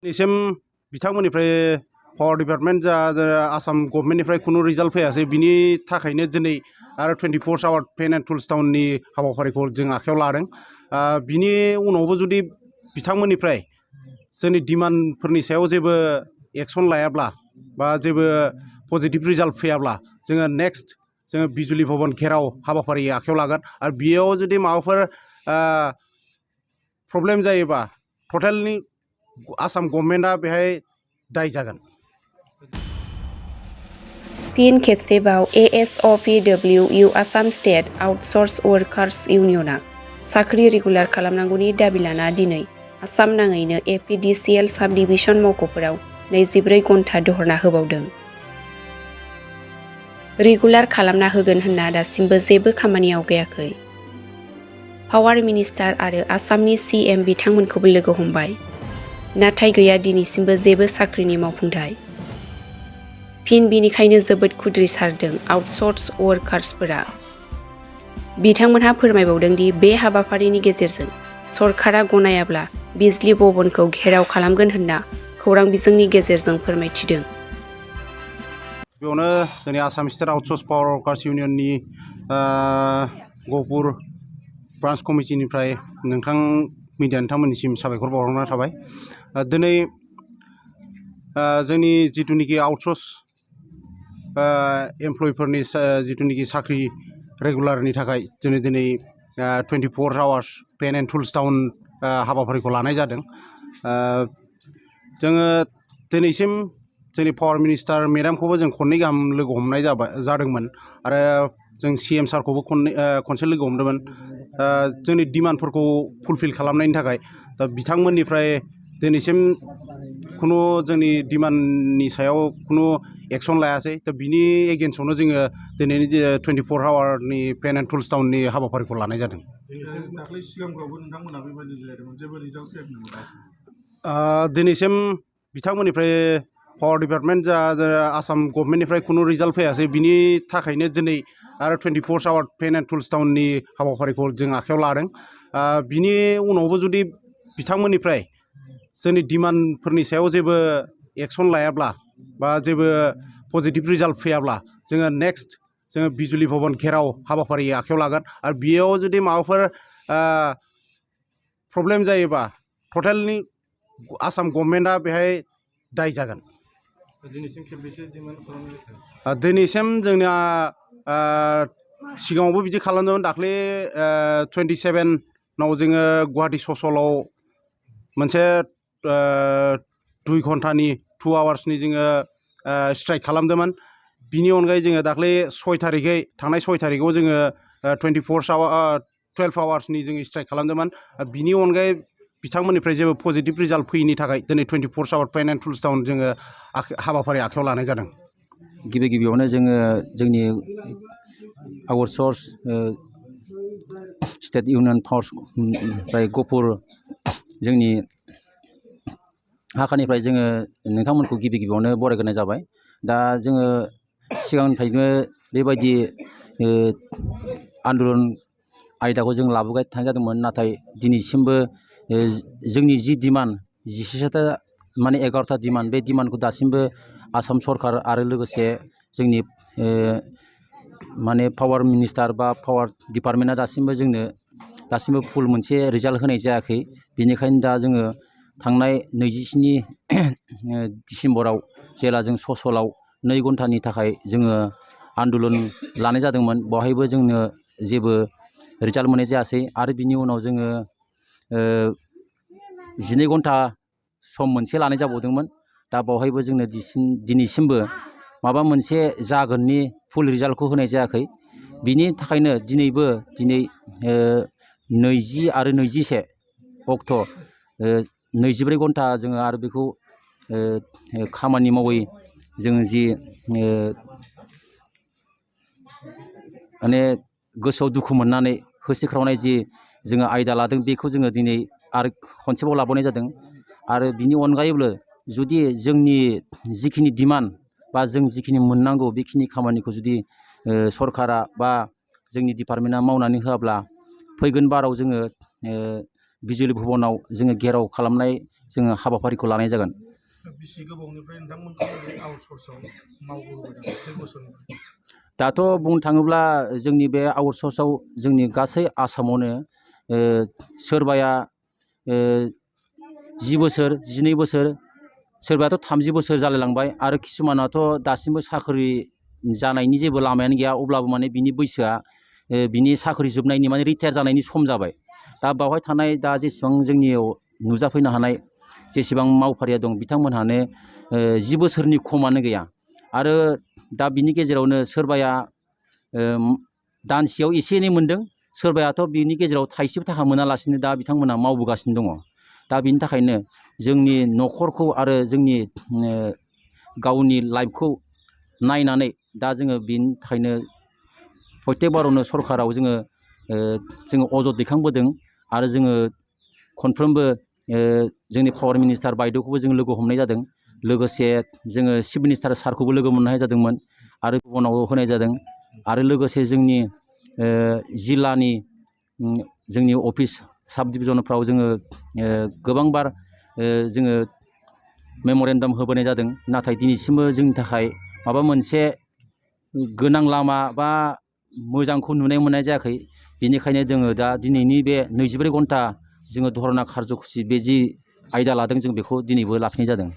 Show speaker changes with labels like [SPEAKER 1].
[SPEAKER 1] दिनैसिम बिथांमोननिफ्राय power department जा आसाम गभर्नमेन्टनिफ्राय खुनु रिजाल्ट फैयासै बिनि थाखायनो दिनै आरो 24 आवार पेन एन्ड टुल्स टाउननि हाबाफारिखौ जों आखायाव लादों। बिनि उनावबो जुदि बिथांमोननिफ्राय जोंनि डिमान्डफोरनि सायाव जेबो एक्सन लायाब्ला बा जेबो पजिटिभ रिजाल्ट फैयाब्ला जोङो नेक्स्ट जोङो बिजुलि भवन घेराव हाबाफारि आखायाव लागोन आरो बेयाव जुदि माबाफोर प्रब्लेम जायोबा टटेलनि आसाम गभर्नमेन्टआ बेहाय दाय जागोन।
[SPEAKER 2] फिन खेबसेबाव ASOPWU आसाम स्टेट आउटसोर्स वर्कार्स इउनियनआ साख्रि रेगुलार खालामनांगौनि दाबि लाना दिनै आसाम नाङैनो APDCL साब डिभिजन मावख'फोराव 24 घन्टा धरना होबावदों। रेगुलार खालामना होगोन होनना दासिमबो जेबो खामानि आवगायाखै। पावार मिनिस्टार आरो आसामनि CM बिथांमोनखौबो लोगो हमबाय, नाथाय गैया दिनैसिमबो जेबो साख्रिनि मावफुंथाय। फिन बिनिखायनो जोबोद खुद्रिसारदों आउटसोर्स वर्कार्सफोरा। बिथांमोनहा फोरमायबावदों दि बे हाबाफारिनि गेजेरजों सरकारा गनायाब्ला बिजली भवनखौ घेराव खालामगोन होनना खौरां बिजोंनि गेजेरजों फोरमायथिदों।
[SPEAKER 1] बेयावनो जोंनि Assam state outsource power workers इउनियननि गहपुर ब्रान्च कमिटिनिफ्राय मिडिया नोंथांमोननिसिम साबायखर बावहरनाय थाबाय। दिनै जोंनि जिथुनिखि आउटसोर्स एमप्लयिफोरनि जिथुनिखि साख्रि रेगुलारनि थाखाय जोङो दिनै 24 hours pen and tools town हाबाफारिखौ लानाय जादों। जोङो दिनैसिम जोंनि पावार मिनिस्टार मेडामखौबो जों खननै गाहाम लोगो हमनाय जादोंमोन आरो जों CM सारखौबो खनसे लोगो हमदोंमोन जोंनि डिमान्डफोरखौ फुलफिल खालामनायनि थाखाय। दा बिथांमोननिफ्राय दिनैसिम खुनु जोंनि डिमान्डनि सायाव खुनु एक्सन लायासै। दा बिनि एगेन्स्टआवनो जोङो दिनैनि 24 आवारनि पेन एन्ड टुल्स टाउननि हाबाफारिखौ लानाय जादों। दिनैसिम बिथांमोननिफ्राय पावार डिपार्टमेन्ट जा आसाम गभर्नमेन्टनिफ्राय खुनु रिजाल्ट फैयासै बिनि थाखायनो दिनै आरो 24 आवार पेन एन्ड टुल्स टाउननि हाबाफारिखौ जों आखायाव लादों। बिनि उनावबो जुदि बिथांमोननिफ्राय जोंनि डिमान्डफोरनि सायाव जेबो एक्सन लायाब्ला बा जेबो पजिटिभ रिजाल्ट फैयाब्ला जोङो नेक्स्ट जोङो बिजुलि भवन घेराव हाबाफारि आखायाव लागोन आरो बेयाव जुदि माबाफोर प्रब्लेम जायोबा टटेलनि आसाम गभर्नमेन्टआ बेहाय दाय जागोन। दिनैसिम जोंना सिगाङावबो बिदि खालामदोंमोन। दाख्लै 27 जोङो गुवाहाटि ससलाव मोनसे 2 घन्टानि 2 आवार्सनि जोङो स्ट्राइक खालामदोंमोन। बिनि अनगायै जोङो दाख्लै 6 थारिखै थांनाय 6 थारिखआव जोङो 12 आवार्सनि जोङो स्ट्राइक खालामदोंमोन। बिनि अनगायै बिथांमोननिफ्राय जेबो पजिटिभ रिजाल्ट फैयैनि थाखाय दिनै 24 आवार पेन एन्ड टुल्स टाउन जोङो हाबाफारि आखायाव लानाय जादों।
[SPEAKER 3] गिबियावनो जोङो जोंनि आउटसोर्स स्टेट इउनियन पावार्सनिफ्राय गहपुर जोंनि हाखानिफ्राय जोङो नोंथांमोनखौ गिबियावनो बरायग्रोनाय जाबाय। दा जोङो सिगांनिफ्रायनो बेबायदि आन्दलन आयदाखौ जों लाबोबाय थानाय जादोंमोन, नाथाय दिनैसिमबो जोंनि जि डिमान्ड 17टा माने 11टा डिमान्ड, बे डिमान्डखौ दासिमबो आसाम सरकार आरो लोगोसे जोंनि माने पावार मिनिस्टार बा पावार डिपार्टमेन्टआ दासिमबो फुल मोनसे रिजाल्ट होनाय जायाखै। बेनिखायनो दा जोङो थांनाय 27 डिसेम्बराव जेला जों ससलाव 2 घन्टानि थाखाय जोङो आन्दलन लानाय जादोंमोन, बेवहायबो जोंनो जेबो रिजाल्ट मोननाय जायासै। आरो बिनि उनाव जोङो 12 घन्टा सम मोनसे लानाय जाबावदोंमोन। दा बेवहायबो जोंनो दिनैसिमबो माबा मोनसे जागोननि फुल रिजाल्टखौ होनाय जायाखै। बिनि थाखायनो दिनै 20 आरो 21 अक्ट' 24 घन्टा जोङो आरो बेखौ खामानि मावै जोङो जि माने गोसोआव दुखु मोननानै होसिख्रावनाय जि जोङो आयदा लादों, बेखौ जोङो दिनै आरो खनसेबाव लाबावनाय जादों। आरो बिनि अनगायैबो जुदि जोंनि जिखिनि डिमान्ड बा जों जिखिनि मोननांगौ बेखिनि खामानिखौ जुदि सरकारा बा जोंनि डिपार्टमेन्टआ मावनानै होआब्ला फैगोन बाराव जोङो बिजुलि भबनाव जोङो घेराव खालामनाय जोङो हाबाफारिखौ लानाय जागोन।
[SPEAKER 4] बेसे गोबावनिफ्राय नोंथांमोनखौ आउटसर्सआव मावबोबाय दं खै बोसोरनिफ्राय?
[SPEAKER 3] दाथ' बुंनो थाङोब्ला जोंनि बे आउटसर्सआव जोंनि गासै आसामावनो सोरबाया 10 बोसोर 12 बोसोर सोरबायाथ' 30 बोसोर जालायलांबाय आरो किसुमानाथ' दासिमबो साख्रि जानायनि जेबो लामायानो गैया अब्लाबो माने बिनि बैसोआ बिनि साख्रि जोबनायनि माने रिटायार जानायनि सम जाबाय। दा बावहाय थानाय दा जेसेबां जोंनियाव नुजाफैनो हानाय जेसेबां मावफारिया दं बिथांमोनहानो 10 बोसोरनि खमानो गैया आरो दा बिनि गेजेरावनो सोरबाया दानसेयाव एसे एनै मोनदों, सोरबायाथ' बिनि गेजेराव थाइसेबो थाखा मोनालासिनो दा बिथांमोना मावबोगासिनो दङ। दा बिनि थाखायनो जोंनि न'खरखौ आरो जोंनि गावनि लाइफखौ नायनानै दा जोङो बिनि थाखायनो प्रत्येक बारावनो सरकाराव जोङो अजद दैखांबोदों आरो जोङो खनफ्रोमबो जोंनि पावार मिनिस्टार बायद'खौबो जों लोगो हमनाय जादों। लोगोसे जोङो चिफ मिनिस्टार सारखौबो लोगो मोननाय जादोंमोन आरो गुबुनाव होनाय जादों आरो लोगोसे जोंनि जिल्लानि जोंनि अफिस साब डिभिजनफ्राव जोङो गोबांबार जोङो मेम'रेन्डाम होबोनाय जादों। नाथाय दिनैसिमबो जोंनि थाखाय माबा मोनसे गोनां लामा बा मोजांखौ नुनो मोननाय जायाखै। बेनिखायनो जोङो दा दिनैनि बे 24 घन्टा जोङो धरना खारज'खुसि बे जि आयदा लादों जों बेखौ दिनैबो लाफिनाय जादों।